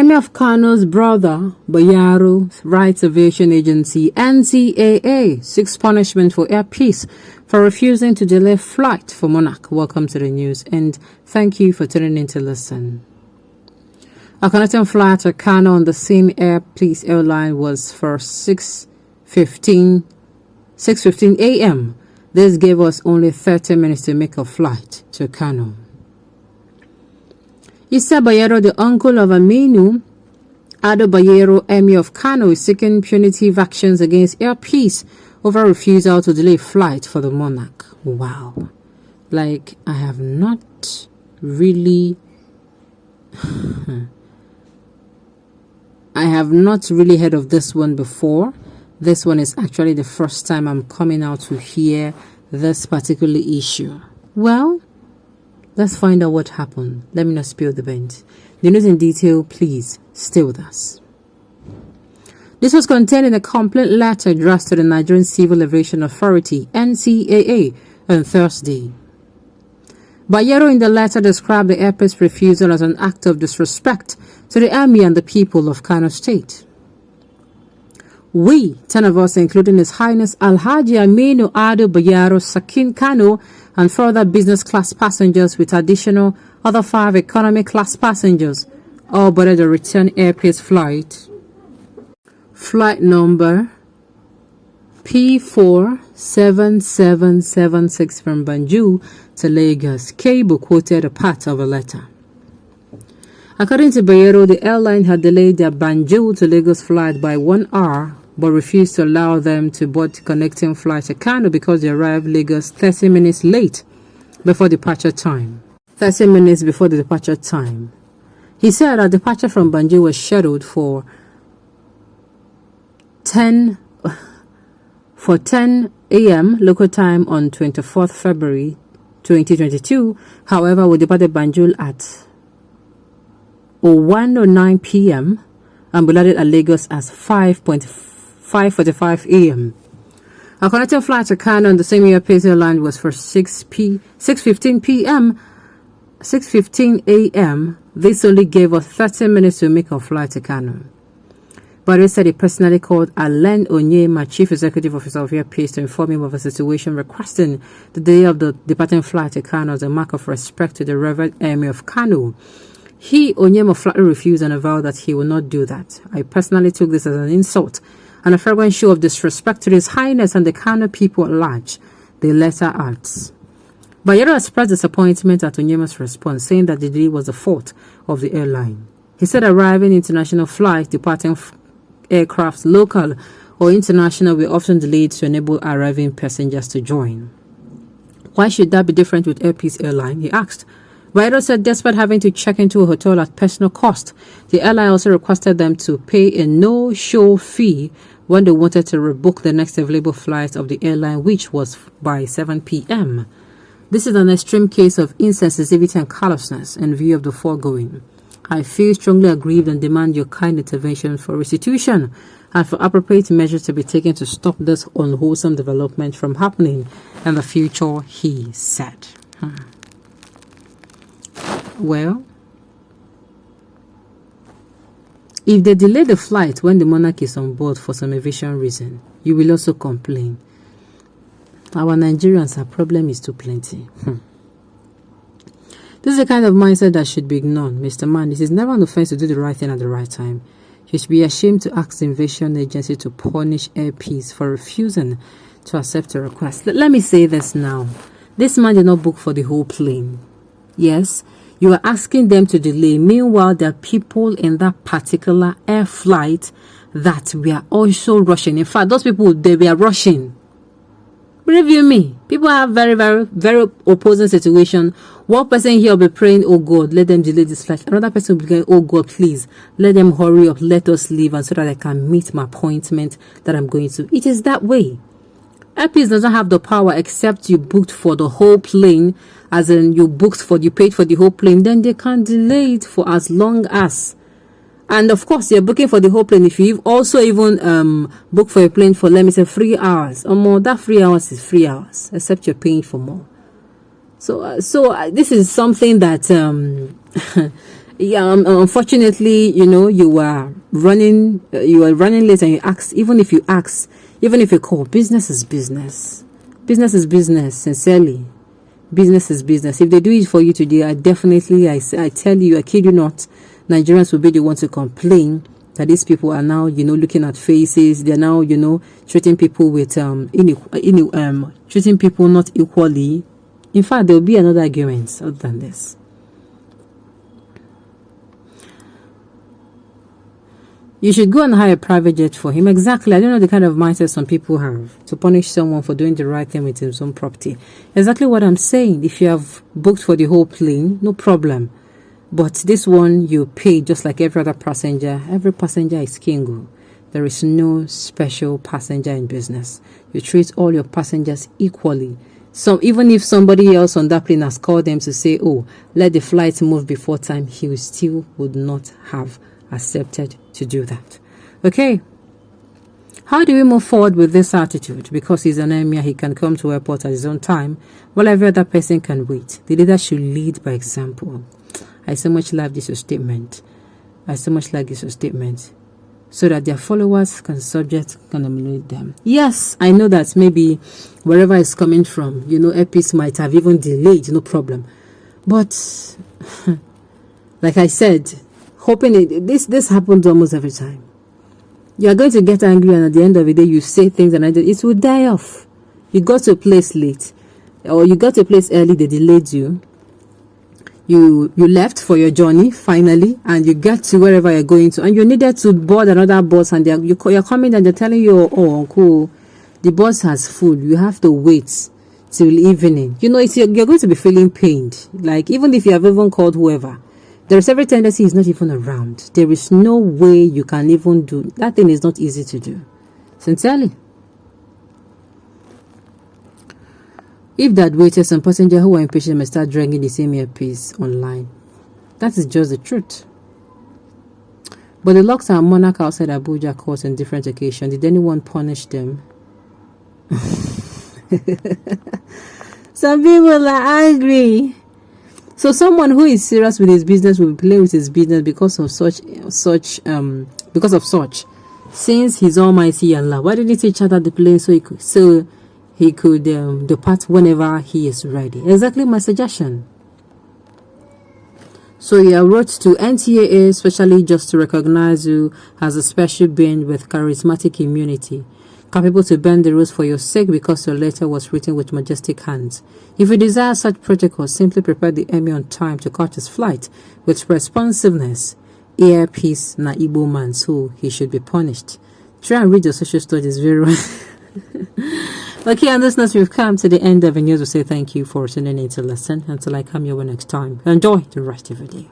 Emir of Kano's brother, Bayero, writes Aviation Agency NCAA seeks punishment for Airpeace for refusing to delay flight for Monarch. Welcome to the news and thank you for tuning in to listen. A connecting flight to Kano on the same Airpeace airline was for 6:15 a.m. This gave us only 30 minutes to make a flight to Kano. Issa Bayero, the uncle of Aminu Ado Bayero, Emir of Kano, is seeking punitive actions against Airpeace over refusal to delay flight for the Monarch. Wow. Like, I have not really heard of this one before. This one is actually the first time I'm coming out to hear this particular issue. Well, let's find out what happened. Let me not spill the beans. The news in detail, please stay with us. This was contained in a complaint letter addressed to the Nigerian Civil Aviation Authority, NCAA, on Thursday. Bayero in the letter described the Airpeace refusal as an act of disrespect to the army and the people of Kano State. We, 10 of us, including His Highness Alhaji Aminu Ado Bayero Sakin Kano, and further business class passengers with additional other 5 economy class passengers, all boarded the return Airpeace flight number P47776 from Banjul to Lagos. Cable quoted a part of a letter. According to Bayero, the airline had delayed their Banjul to Lagos flight by 1 hour, but refused to allow them to board connecting flight to Kano because they arrived Lagos 30 minutes late before departure time. 30 minutes before the departure time. He said that departure from Banjul was scheduled for 10 a.m. local time on 24th February 2022. However, we departed Banjul at 1:09 p.m. and we landed at Lagos at 5:45 a.m. A connecting flight to Kano on the same Airpeace airline was for 6:15 a.m. This only gave us 30 minutes to make our flight to Kano. But he said he personally called Alain Onyema, Chief Executive Officer of Airpeace, to inform him of the situation, requesting the day of the departing flight to Kano as a mark of respect to the Reverend Emir of Kano. He, Onyema, flatly refused and avowed that he will not do that. I personally took this as an insult and a flagrant show of disrespect to His Highness and the Kano people at large, the letter adds. Bayero expressed disappointment at Onyema's response, saying that the delay was the fault of the airline. He said arriving international flights, departing aircraft, local or international, were often delayed to enable arriving passengers to join. Why should that be different with Airpeace airline? He asked. Bayero said despite having to check into a hotel at personal cost, the airline also requested them to pay a no-show fee when they wanted to rebook the next available flight of the airline, which was by 7 p.m. This is an extreme case of insensitivity and callousness in view of the foregoing. I feel strongly aggrieved and demand your kind intervention for restitution and for appropriate measures to be taken to stop this unwholesome development from happening in the future, he said. Well, if they delay the flight when the Monarch is on board for some aviation reason, you will also complain. Our Nigerians, our problem is too plenty. This is the kind of mindset that should be ignored. Mr. Man, it is never an offense to do the right thing at the right time. You should be ashamed to ask the Aviation Agency to punish Airpeace for refusing to accept a request. Let me say this now. This man did not book for the whole plane. Yes, you are asking them to delay. Meanwhile, there are people in that particular air flight that we are also rushing. In fact, those people, they were rushing. Believe you me, people have very, very, very opposing situation. One person here will be praying, oh God, let them delay this flight. Another person will be going, oh God, please, let them hurry up, let us leave, and so that I can meet my appointment that I'm going to. It is that way. Airpeace doesn't have the power except you booked for the whole plane, as in you paid for the whole plane, then they can delay it for as long as. And of course, you're booking for the whole plane. If you also even book for a plane for, let me say, 3 hours or more, that 3 hours is 3 hours, except you're paying for more. So this is something that Yeah, unfortunately, you were running late, and you asked. Even if you call, business is business. Business is business. Sincerely, business is business. If they do it for you today, I tell you, I kid you not, Nigerians will be the ones to complain that these people are now, looking at faces. They're now, treating people with treating people not equally. In fact, there will be another argument other than this. You should go and hire a private jet for him. Exactly. I don't know the kind of mindset some people have to punish someone for doing the right thing with his own property. Exactly what I'm saying. If you have booked for the whole plane, no problem. But this one, you pay just like every other passenger. Every passenger is king. There is no special passenger in business. You treat all your passengers equally. So even if somebody else on that plane has called them to say, oh, let the flight move before time, he still would not have accepted to do that. Okay, how do we move forward with this attitude? Because he's an emir, he can come to airport at his own time, while every other person can wait. The leader should lead by example. I so much like this statement. So that their followers can emulate them. Yes, I know that maybe wherever it's coming from, Airpeace might have even delayed, no problem. But like I said, hoping this happens almost every time. You are going to get angry, and at the end of the day, you say things, and it will die off. You got to a place late, or you got to a place early, they delayed you. You left for your journey finally, and you get to wherever you're going to, and you needed to board another bus, and you're coming and they're telling you, oh, uncle, the bus has full. You have to wait till evening. You're going to be feeling pained. Like, even if you have even called whoever, there is every tendency he's not even around. There is no way you can even do that. Thing is not easy to do. Sincerely. If that waiters and passengers who are impatient may start dragging the same Airpeace online. That is just the truth. But the locks and monarch outside Abuja courts on different occasions. Did anyone punish them? Some people are angry. So someone who is serious with his business will be playing with his business because of such. Since he's almighty Allah, why didn't he teach her that the plane so he could depart whenever he is ready? Exactly my suggestion. So he wrote to NTAA especially just to recognize you as a special being with charismatic immunity, capable to bend the rules for your sake because your letter was written with majestic hands. If you desire such protocol, simply prepare the Emir on time to catch his flight with responsiveness. Airpeace na Igbo man, so he should be punished. Try and read your social studies very well. Okay, on this note, we've come to the end of the news. We say thank you for tuning in to listen. Until I come your way next time, enjoy the rest of the day.